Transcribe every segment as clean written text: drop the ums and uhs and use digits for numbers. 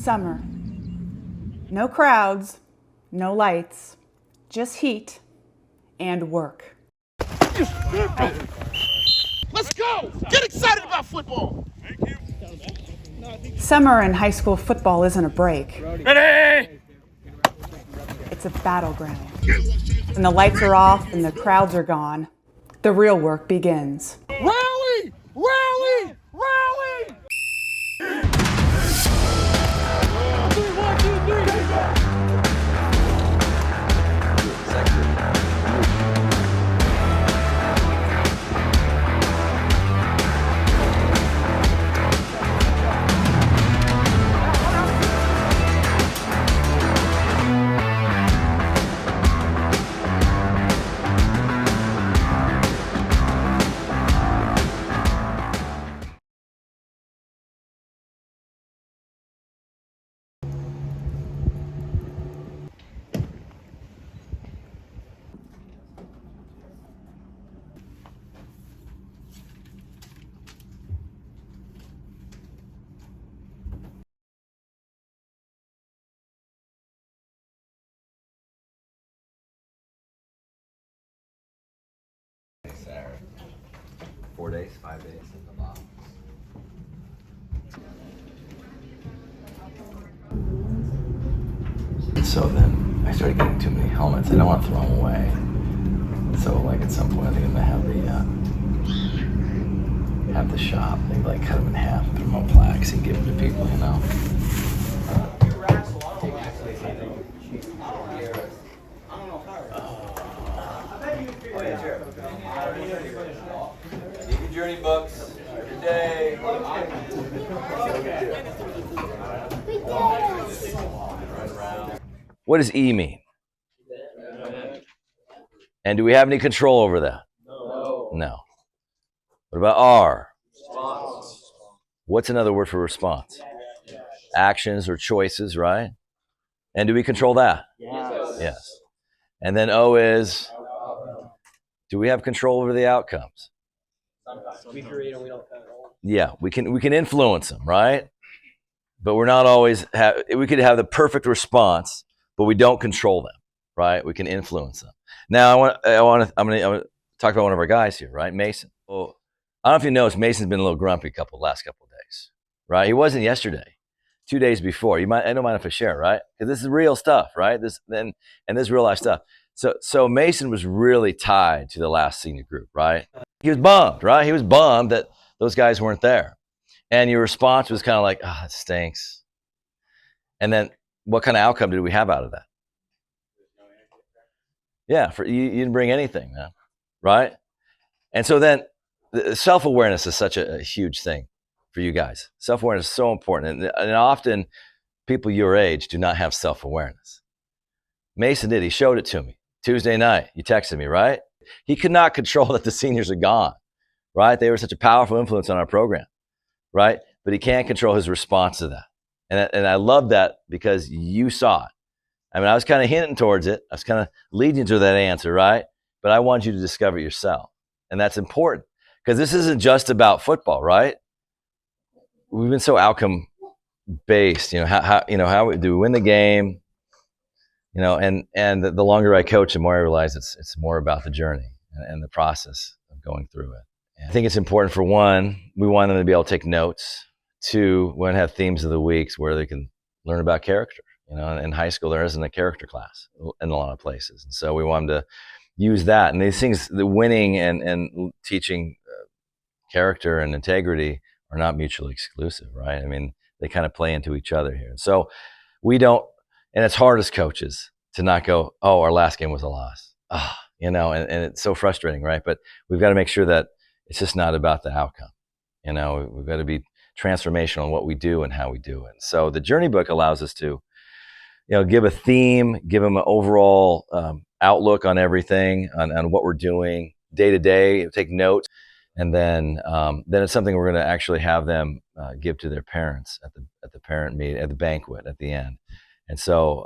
Summer. No crowds, no lights, just heat and work. Let's go! Get excited about football! Summer in high school football isn't a break. Ready! It's a battleground. When the lights are off and the crowds are gone, the real work begins. Rally! Rally! Rally! Saturday. 4 days, 5 days in the box. So then I started getting too many helmets. I don't want to throw them away. So like at some point I think I'm gonna have the shop, maybe like cut them in half, put them on plaques and give them to people, you know. Keep your journey books every day. What does E mean? And do we have any control over that? No. What about R? Response. What's another word for response? Actions or choices, right? And do we control that? Yes. And then O is, do we have control over the outcomes? We create and we don't control. Yeah, we can influence them, right? But we're not always we could have the perfect response, but we don't control them, right? We can influence them. Now I'm gonna talk about one of our guys here, right? Mason. Well, I don't know if you noticed, Mason's been a little grumpy last couple of days, right? He wasn't yesterday, 2 days before. I don't mind if I share, right? Because this is real stuff, right? This is real life stuff. So Mason was really tied to the last senior group, right? He was bummed, right? He was bummed that those guys weren't there. And your response was kind of like, it stinks. And then what kind of outcome did we have out of that? Yeah, you didn't bring anything, man, right? And so then self-awareness is such a huge thing for you guys. Self-awareness is so important. And often people your age do not have self-awareness. Mason did. He showed it to me. Tuesday night, you texted me, right? He could not control that the seniors are gone, right? They were such a powerful influence on our program, right? But he can't control his response to that. And I love that because you saw it. I mean, I was kind of hinting towards it. I was kind of leading you to that answer, right? But I want you to discover it yourself. And that's important because this isn't just about football, right? We've been so outcome based, how do we win the game? And the longer I coach, the more I realize it's more about the journey and the process of going through it. And I think it's important for one, we want them to be able to take notes. Two, we want to have themes of the weeks where they can learn about character. In high school, there isn't a character class in a lot of places. And so we want them to use that. And these things, the winning and teaching character and integrity are not mutually exclusive, right? I mean, they kind of play into each other here. So we don't, and it's hard as coaches to not go, our last game was a loss. And it's so frustrating, right? But we've got to make sure that it's just not about the outcome. We've got to be transformational in what we do and how we do it. So the journey book allows us to, give a theme, give them an overall outlook on everything, on what we're doing day to day, take notes. And then it's something we're going to actually have them give to their parents at the parent meeting, at the banquet at the end. And so,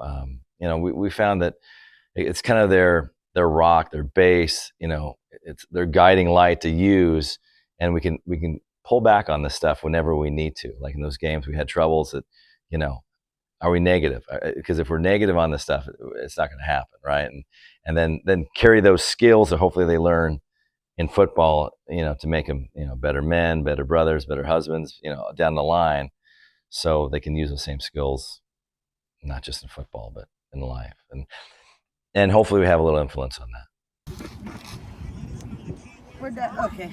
we found that it's kind of their rock, their base. It's their guiding light to use, and we can pull back on this stuff whenever we need to. Like in those games, we had troubles that, Are we negative? Because if we're negative on this stuff, it's not going to happen, right? And then carry those skills that hopefully they learn in football, to make them, better men, better brothers, better husbands, down the line, so they can use the same skills, not just in football, but in life. And hopefully we have a little influence on that. We're done. Okay.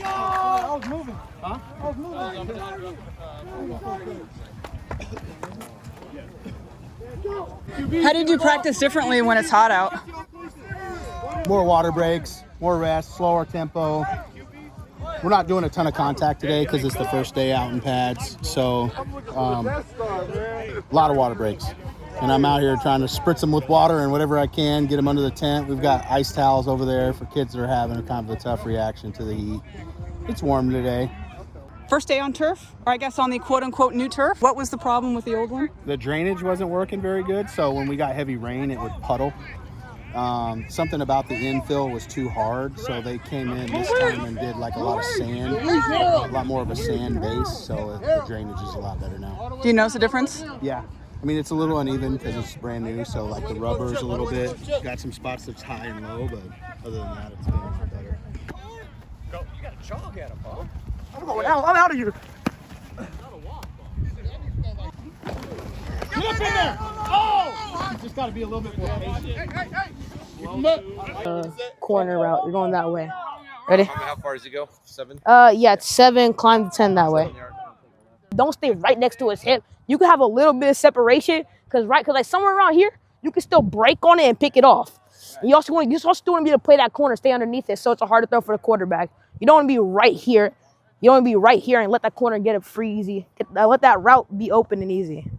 I was moving. Huh? I was moving. How did you practice differently when it's hot out? More water breaks, more rest, slower tempo. We're not doing a ton of contact today because it's the first day out in pads. So a lot of water breaks. And I'm out here trying to spritz them with water and whatever I can, get them under the tent. We've got ice towels over there for kids that are having kind of a tough reaction to the heat. It's warm today. First day on turf, or I guess on the quote-unquote new turf. What was the problem with the old one? The drainage wasn't working very good, so when we got heavy rain, it would puddle. Something about the infill was too hard, so they came in this time and did like a lot of sand, a lot more of a sand base, so the drainage is a lot better now. Do you notice a difference? Yeah. I mean, it's a little uneven because it's brand new, so like the rubber's a little bit. Got some spots that's high and low, but other than that, it's been better. Go. You got a jog at him, huh? I'm going out. I'm out of here. Get up in there. Oh! You just got to be a little bit more patient. Corner route. You're going that way. Ready? How far does he go? 7? Yeah, it's 7. Climb the 10 that way. Don't stay right next to his hip. You can have a little bit of separation, cause like somewhere around here, you can still break on it and pick it off. And you also want to be able to play that corner, stay underneath it, so it's a harder throw for the quarterback. You don't want to be right here. You don't want to be right here and let that corner get it free easy. Let that route be open and easy.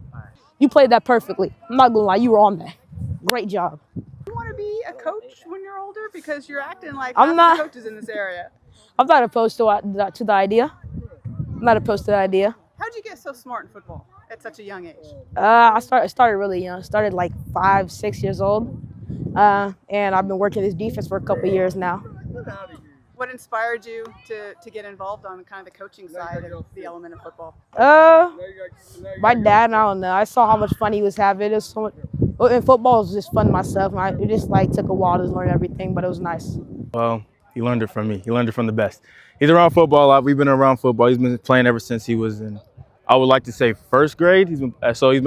You played that perfectly. I'm not gonna lie, you were on that. Great job. You want to be a coach when you're older? Because you're acting like I'm not- the coaches in this area. I'm not opposed to the idea. I'm not opposed to the idea. How'd you get so smart in football at such a young age? I started really young. Started like 5, 6 years old, and I've been working this defense for a couple years now. What inspired you to get involved on kind of the coaching side of the element of football? My dad, I don't know. I saw how much fun he was having. It was so much, and football was just fun myself. It just like took a while to learn everything, but it was nice. Well, he learned it from me. He learned it from the best. He's around football a lot. We've been around football. He's been playing ever since he was in, I would like to say, first grade. He's been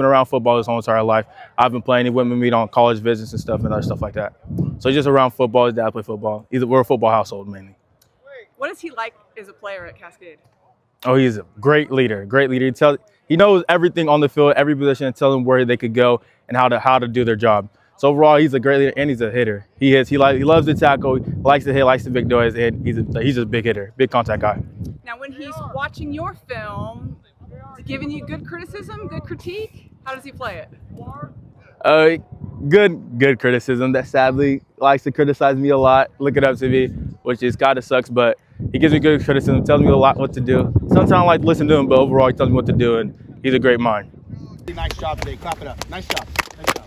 around football his whole entire life. I've been playing. He went with me on college visits and stuff and other stuff like that. So he's just around football. His dad played football. We're a football household mainly. What is he like as a player at Cascade? Oh, he's a great leader. Great leader. He knows everything on the field, every position, and tell them where they could go and how to do their job. So overall, he's a great leader and he's a hitter. He loves to tackle, likes to hit, likes to big doors, and he's just a big hitter, big contact guy. Now, when he's watching your film, is he giving you good criticism, good critique? How does he play it? Good criticism. That sadly likes to criticize me a lot, look it up to me, which is kind of sucks, but he gives me good criticism, tells me a lot what to do. Sometimes I like to listen to him, but overall he tells me what to do, and he's a great mind. Nice job today. Clap it up. Nice job. Nice job.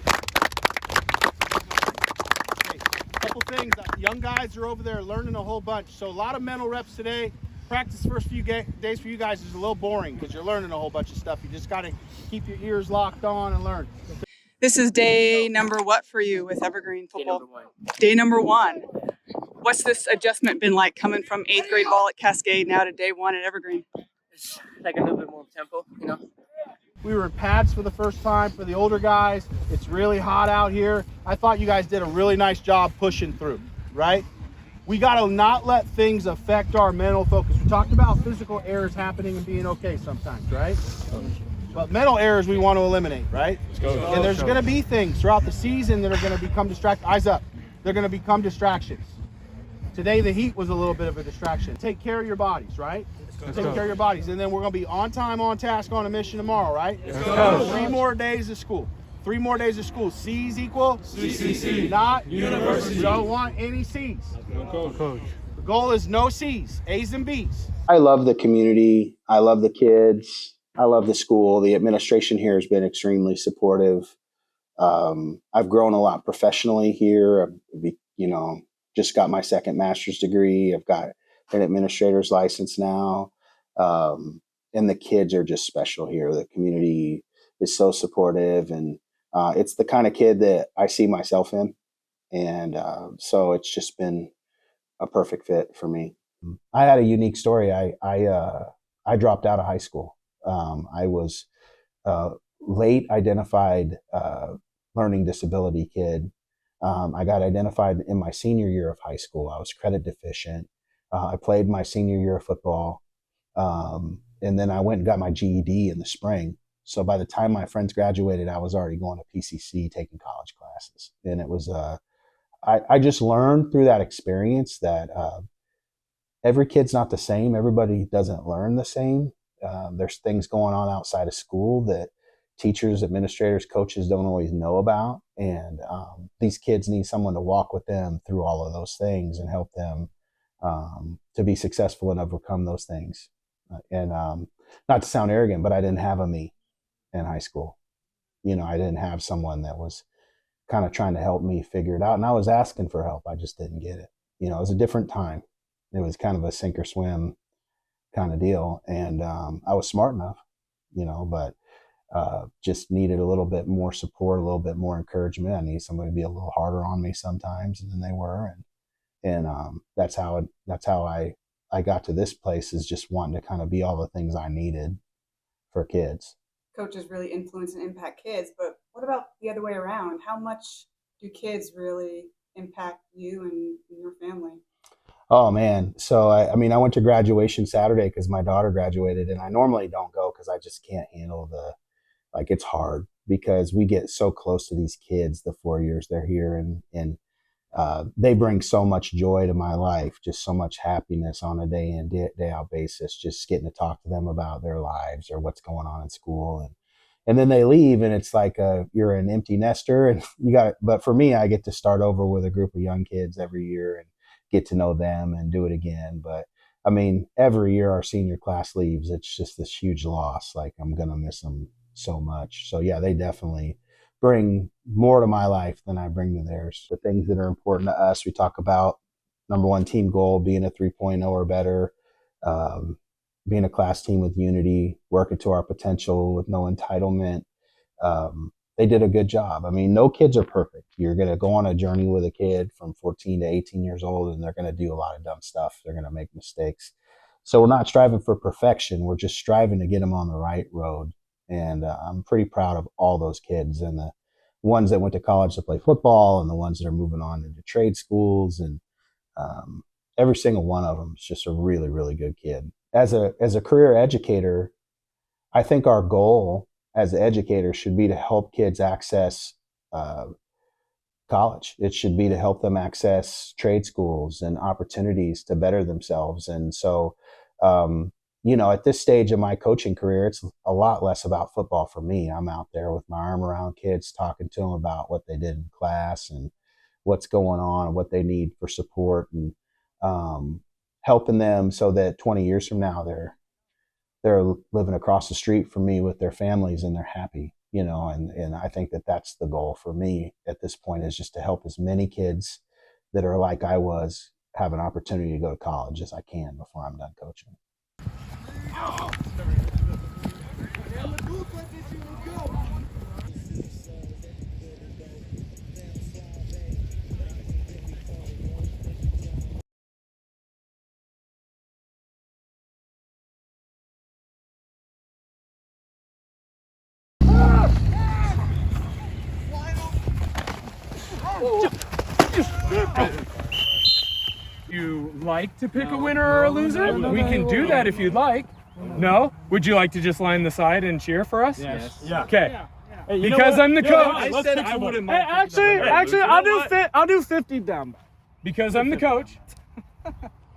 Okay, couple things. Young guys are over there learning a whole bunch. So a lot of mental reps today. Practice first few days for you guys is a little boring because you're learning a whole bunch of stuff. You just got to keep your ears locked on and learn. This is day number what for you with Evergreen football? Day number 1. Day number 1. What's this adjustment been like coming from 8th grade ball at Cascade now to day 1 at Evergreen? It's like a little bit more tempo, you know. We were in pads for the first time for the older guys. It's really hot out here. I thought you guys did a really nice job pushing through, right? We got to not let things affect our mental focus. We talked about physical errors happening and being okay sometimes, right? But mental errors we want to eliminate, right? And there's going to be things throughout the season that are going to become distractions. Eyes up. They're going to become distractions. Today, the heat was a little bit of a distraction. Take care of your bodies, right? Take care of your bodies. And then we're going to be on time, on task, on a mission tomorrow, right? 3 more days of school. 3 more days of school. C's equal? CCC. Not university. We don't want any C's. No coach. The goal is no C's, A's and B's. I love the community. I love the kids. I love the school. The administration here has been extremely supportive. I've grown a lot professionally here. Just got my second master's degree. I've got an administrator's license now. And the kids are just special here. The community is so supportive, and it's the kind of kid that I see myself in. And so it's just been a perfect fit for me. I had a unique story. I dropped out of high school. I was late identified learning disability kid. I got identified in my senior year of high school. I was credit deficient. I played my senior year of football. And then I went and got my GED in the spring. So by the time my friends graduated, I was already going to PCC taking college classes. And it was, I just learned through that experience that every kid's not the same. Everybody doesn't learn the same. There's things going on outside of school that teachers, administrators, coaches don't always know about. And these kids need someone to walk with them through all of those things and help them to be successful and overcome those things. And not to sound arrogant, but I didn't have a me in high school. I didn't have someone that was kind of trying to help me figure it out. And I was asking for help. I just didn't get it. It was a different time. It was kind of a sink or swim kind of deal. And I was smart enough, but just needed a little bit more support, a little bit more encouragement. I need somebody to be a little harder on me sometimes than they were. And that's how I got to this place, is just wanting to kind of be all the things I needed for kids. Coaches really influence and impact kids, but what about the other way around? How much do kids really impact you and your family? Oh man. So I went to graduation Saturday because my daughter graduated, and I normally don't go because I just can't handle it's hard because we get so close to these kids the 4 years they're here, and they bring so much joy to my life, just so much happiness on a day in, day out basis, just getting to talk to them about their lives or what's going on in school. And then they leave, and it's like you're an empty nester, and but for me, I get to start over with a group of young kids every year and get to know them and do it again. But every year our senior class leaves, it's just this huge loss. Like, I'm going to miss them so much. So yeah, they definitely bring more to my life than I bring to theirs. The things that are important to us, we talk about number one team goal, being a 3.0 or better, being a class team with unity, working to our potential with no entitlement. They did a good job. No kids are perfect. You're going to go on a journey with a kid from 14 to 18 years old, and they're going to do a lot of dumb stuff. They're going to make mistakes. So we're not striving for perfection. We're just striving to get them on the right road. And I'm pretty proud of all those kids, and the ones that went to college to play football and the ones that are moving on into trade schools. And every single one of them is just a really, really good kid. As a career educator, I think our goal as an educator should be to help kids access college. It should be to help them access trade schools and opportunities to better themselves. And so, at this stage of my coaching career, it's a lot less about football for me. I'm out there with my arm around kids, talking to them about what they did in class and what's going on and what they need for support, and helping them so that 20 years from now, they're living across the street from me with their families and they're happy, and I think that that's the goal for me at this point, is just to help as many kids that are like I was have an opportunity to go to college as I can before I'm done coaching. You like to pick a winner or a loser? We can do that if you'd like. No? Would you like to just line the side and cheer for us? Yes. Yeah. Okay. Hey, because I'm the coach. I said I wouldn't mind. Actually, I'll do 50 down. Because I'm the coach,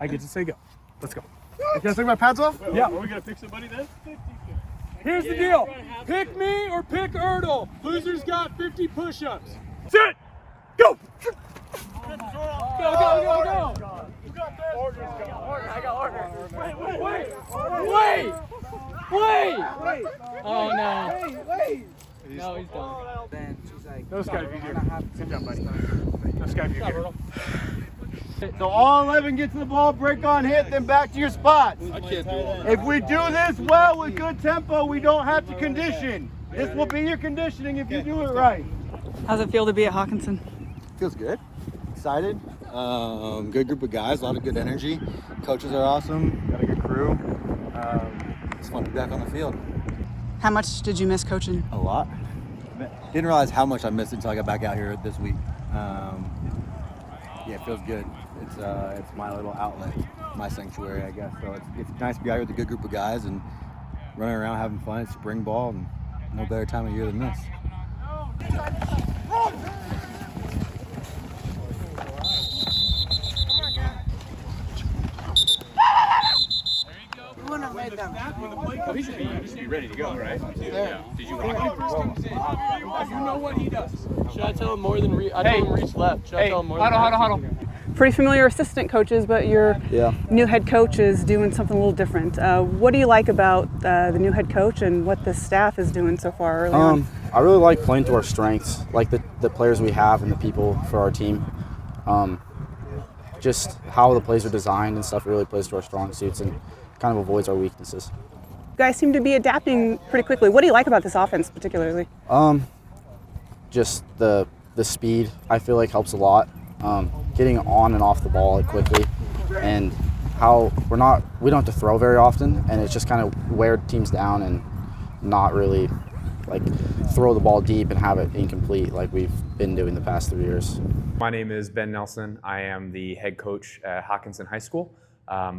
I get to say go. Let's go. Can I take my pads off? Yeah. Are we gonna pick somebody then? Here's the deal. Pick me or pick Ertl. Loser's got 50 push-ups. Sit. Go. Go. Order. I got order. Wait. Wait! Oh no. Wait. No, he's done. Then she's like, No sky view here. Good job, buddy. No sky view Stop, here. Riddle. So all 11 get to the ball, break on hit, then back to your spots. I can't do it. If we do this well with good tempo, we don't have to condition. This will be your conditioning if you do it right. How's it feel to be at Hockinson? Feels good. Excited. Good group of guys, a lot of good energy. Coaches are awesome. Got a good crew. It's fun to be back on the field. How much did you miss coaching? A lot. Didn't realize how much I missed until I got back out here this week. Yeah, it feels good. It's my little outlet, my sanctuary, I guess. So it's nice to be out here with a good group of guys and running around having fun. It's spring ball, and no better time of year than this. He should be ready to go, right? Yeah. Did you watch it? You know what he does. Should I tell him more than I told him reach left? Should I tell him more Huddle. Pretty familiar assistant coaches, but your new head coach is doing something a little different. What do you like about the new head coach and what the staff is doing so far early on? I really like playing to our strengths, like the players we have and the people for our team. Just how the plays are designed and stuff really plays to our strong suits and kind of avoids our weaknesses. You guys seem to be adapting pretty quickly. What do you like about this offense particularly? Just the speed I feel like helps a lot. Getting on and off the ball quickly, and how we don't have to throw very often, and it's just kind of wear teams down and not really like throw the ball deep and have it incomplete like we've been doing the past 3 years. My name is Ben Nelson. I am the head coach at Hockinson High School.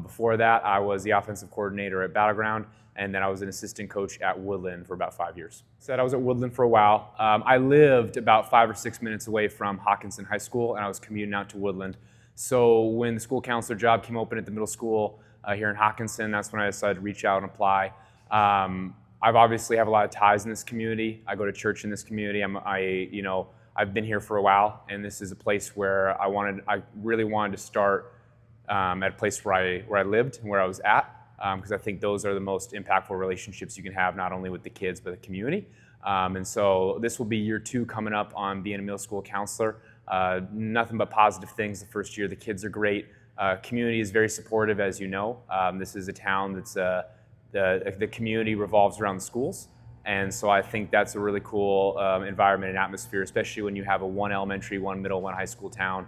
Before that, I was the offensive coordinator at Battleground, and then I was an assistant coach at Woodland for about 5 years. I was at Woodland for a while. I lived about 5 or 6 minutes away from Hockinson High School, and I was commuting out to Woodland. So when the school counselor job came open at the middle school here in Hockinson, that's when I decided to reach out and apply. I've obviously have a lot of ties in this community. I go to church in this community. I've been here for a while, and this is a place where I really wanted to start at a place where I lived and where I was at. Because I think those are the most impactful relationships you can have, not only with the kids, but the community. And so this will be year 2 coming up on being a middle school counselor. Nothing but positive things the first year. The kids are great. Community is very supportive, as you know. This is a town that's, the community revolves around the schools. And so I think that's a really cool environment and atmosphere, especially when you have a 1 elementary, 1 middle, 1 high school town.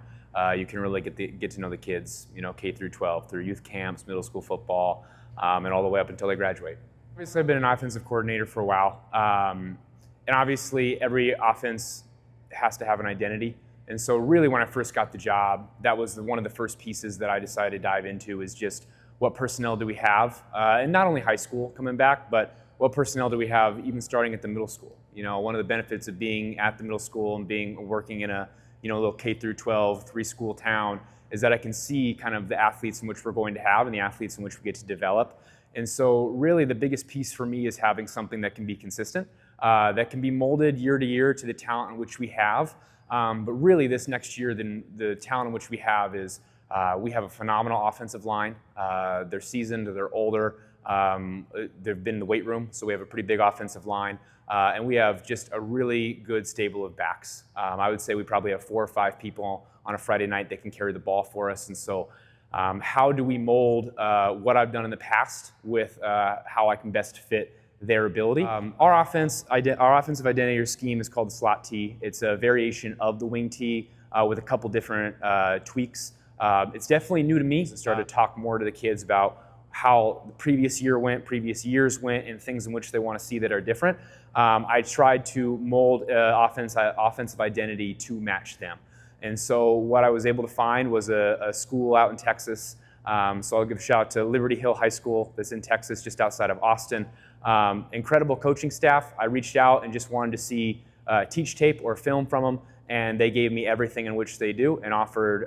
You can really get to know the kids, K through 12, through youth camps, middle school football, and all the way up until they graduate. Obviously, I've been an offensive coordinator for a while. And obviously, every offense has to have an identity. And so really, when I first got the job, that was one of the first pieces that I decided to dive into is just what personnel do we have? And not only high school coming back, but what personnel do we have even starting at the middle school? One of the benefits of being at the middle school and working in a little K through 12, 3-school town is that I can see kind of the athletes in which we're going to have and the athletes in which we get to develop. And so really the biggest piece for me is having something that can be consistent, that can be molded year to year to the talent in which we have. But really this next year, the talent in which we have is we have a phenomenal offensive line. They're seasoned, they're older. They've been in the weight room, so we have a pretty big offensive line. And we have just a really good stable of backs. I would say we probably have 4 or 5 people on a Friday night that can carry the ball for us. And so how do we mold what I've done in the past with how I can best fit their ability? Our offensive identity or scheme is called the slot T. It's a variation of the wing T with a couple different tweaks. It's definitely new to me. I started to talk more to the kids about how the previous years went, and things in which they want to see that are different. I tried to mold offensive identity to match them. And so what I was able to find was a school out in Texas. So I'll give a shout out to Liberty Hill High School that's in Texas, just outside of Austin. Incredible coaching staff. I reached out and just wanted to see teach tape or film from them, and they gave me everything in which they do and offered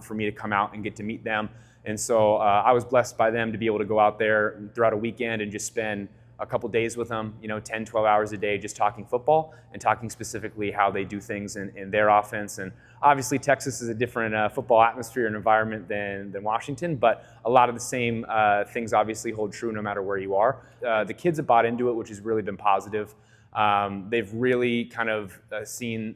for me to come out and get to meet them. And so I was blessed by them to be able to go out there throughout a weekend and just spend a couple days with them, 10, 12 hours a day, just talking football and talking specifically how they do things in their offense. And obviously Texas is a different football atmosphere and environment than Washington, but a lot of the same things obviously hold true no matter where you are. The kids have bought into it, which has really been positive. They've really kind of seen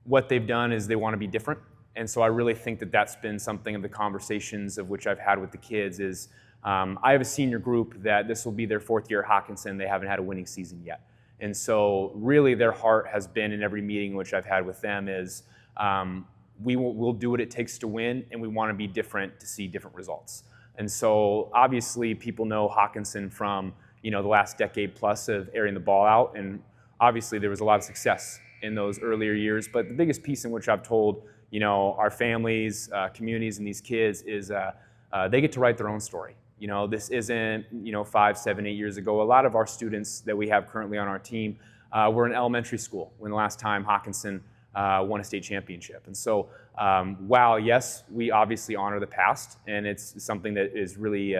what they've done is they want to be different. And so I really think that that's been something of the conversations of which I've had with the kids is I have a senior group that this will be their 4th year at Hockinson. They haven't had a winning season yet. And so really their heart has been in every meeting which I've had with them is we'll do what it takes to win, and we want to be different to see different results. And so obviously people know Hockinson from the last decade plus of airing the ball out, and obviously there was a lot of success in those earlier years. But the biggest piece in which I've told our families, communities, and these kids is they get to write their own story. This isn't 5, 7, 8 years ago. A lot of our students that we have currently on our team were in elementary school when the last time Hockinson won a state championship. And so while yes, we obviously honor the past, and it's something that is really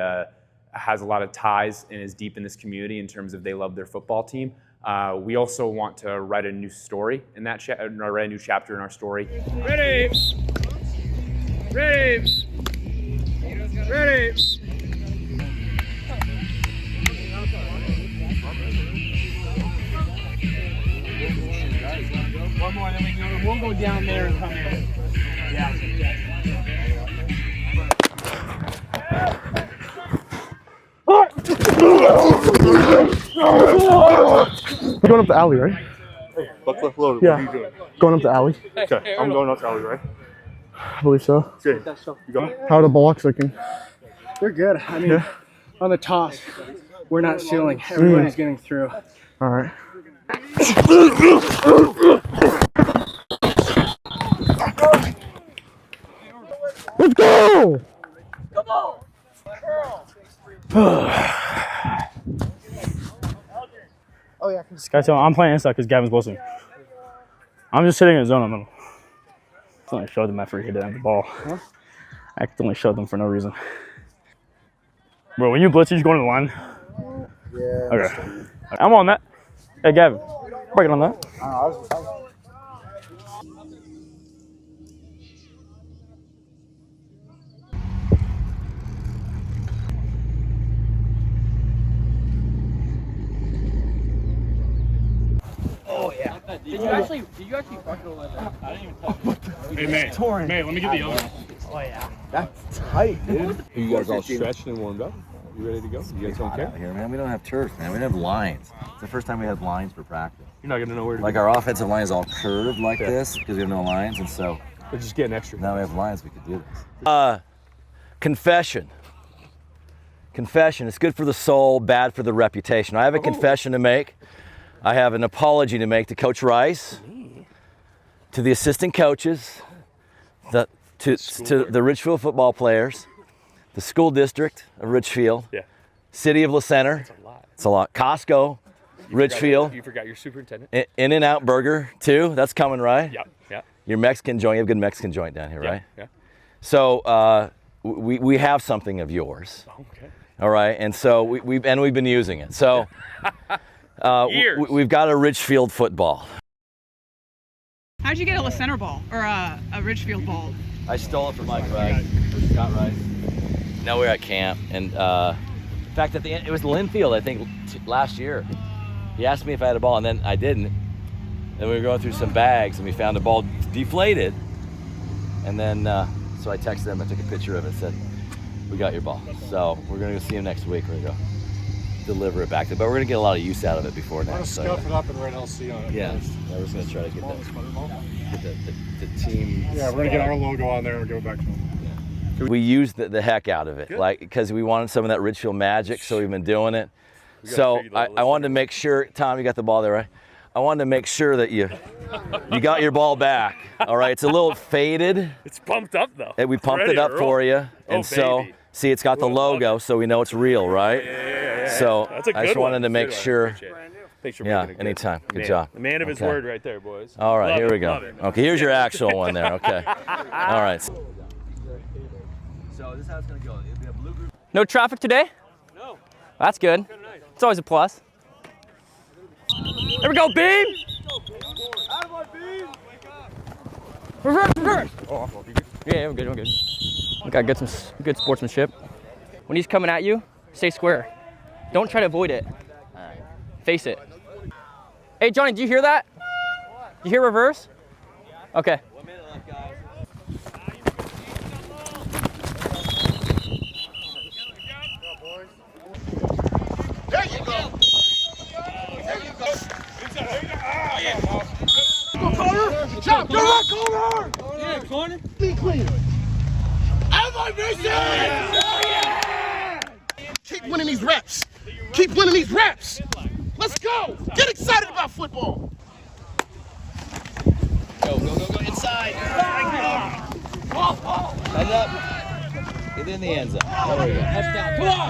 has a lot of ties and is deep in this community in terms of they love their football team. We also want to write a new story in that write a new chapter in our story. Ready! Ready! Ready! One more, then we'll go down there and come in. Yeah. Going up the alley, right? Buck left loaded. Yeah. What are you doing? Going up the alley. Okay, I'm going up the alley, right? I believe so. Okay, you going? How are the blocks looking? They're good. I mean, on the toss, we're not sealing. Everybody's getting through. All right. Let's go! Come on! Oh yeah. I'm playing inside because Gavin's posting. I'm just sitting in the zone in the middle. I only showed them after he hit the ball. Huh? I accidentally showed them for no reason. Bro, when you blitz, you just go to the line. Yeah. Okay. I'm on that. Hey, Gavin, break it on that. Oh yeah. Did you actually fucking let that? I didn't even touch it. Hey, May, let me get the other. Oh yeah. That's tight, dude. You guys all stretched and warmed up? You ready to go? You guys okay? Out here, man. We don't have turf, man. We don't have lines. It's the first time we had lines for practice. You're not gonna know where to Like go. our offensive line is all curved like this because we have no lines, and so We're just getting extra. now we have lines. We could do this. Confession. Confession. It's good for the soul, bad for the reputation. I have a confession to make. I have an apology to make to Coach Rice, to the assistant coaches, to the Ridgefield football players, the school district of Ridgefield, city of La Center. That's a lot. It's a lot. Costco, Ridgefield. You forgot your superintendent. In-N-Out Burger too. That's coming, right? Yeah. Your Mexican joint. You have a good Mexican joint down here, right? Yeah. So we have something of yours. Okay. All right, and so we've been using it. So we've got a Ridgefield football. How'd you get a La Center ball or a Ridgefield ball? I stole it from Mike Rice, or Scott Rice. No, we were at camp, and in fact, at the end, it was Linfield, I think, last year. He asked me if I had a ball, and then I didn't. Then we were going through some bags, and we found a ball deflated. And then, so I texted him, I took a picture of it, said, "We got your ball." So we're gonna go see him next week. We're gonna go deliver it back to him, but we're gonna get a lot of use out of it before now. So, scuff it up and write LC on it. Yeah, we're just gonna try to get the team. Yeah, we're gonna get our logo on there and go back to them. We used the heck out of it, like because we wanted some of that Ridgefield magic, so we've been doing it. So I wanted to make sure, Tom, you got the ball there, right? I wanted to make sure that you got your ball back. All right, it's a little faded. It's pumped up though. And we pumped it up for you, and so see, it's got the logo, so we know it's real, right? Yeah. So That's a good I just wanted one. to make sure. Thanks for Yeah, making it good. anytime. Good Man. job. The man of his word right there, boys. All right, Love here it, we go. love it. Okay, here's your actual one there. Okay. All right. So this is how it's gonna go. It'll be a blue group. No traffic today? No. That's good. Kind of nice. It's always a plus. There we go, Beam! Reverse! Oh, yeah, we're good. We got good sportsmanship. When he's coming at you, stay square. Don't try to avoid it. Face it. Hey, Johnny, do you hear that? You hear reverse? Okay. 1 minute left, guys. There you go. There you go. Go corner. Chop. Go right corner. Yeah, corner. Be clean. Everybody versus. Yeah. Keep winning these reps. Keep winning these reps. Let's go. Get excited about football. Go inside. Heads up. Get in the end zone. There we go. Touchdown. Come on.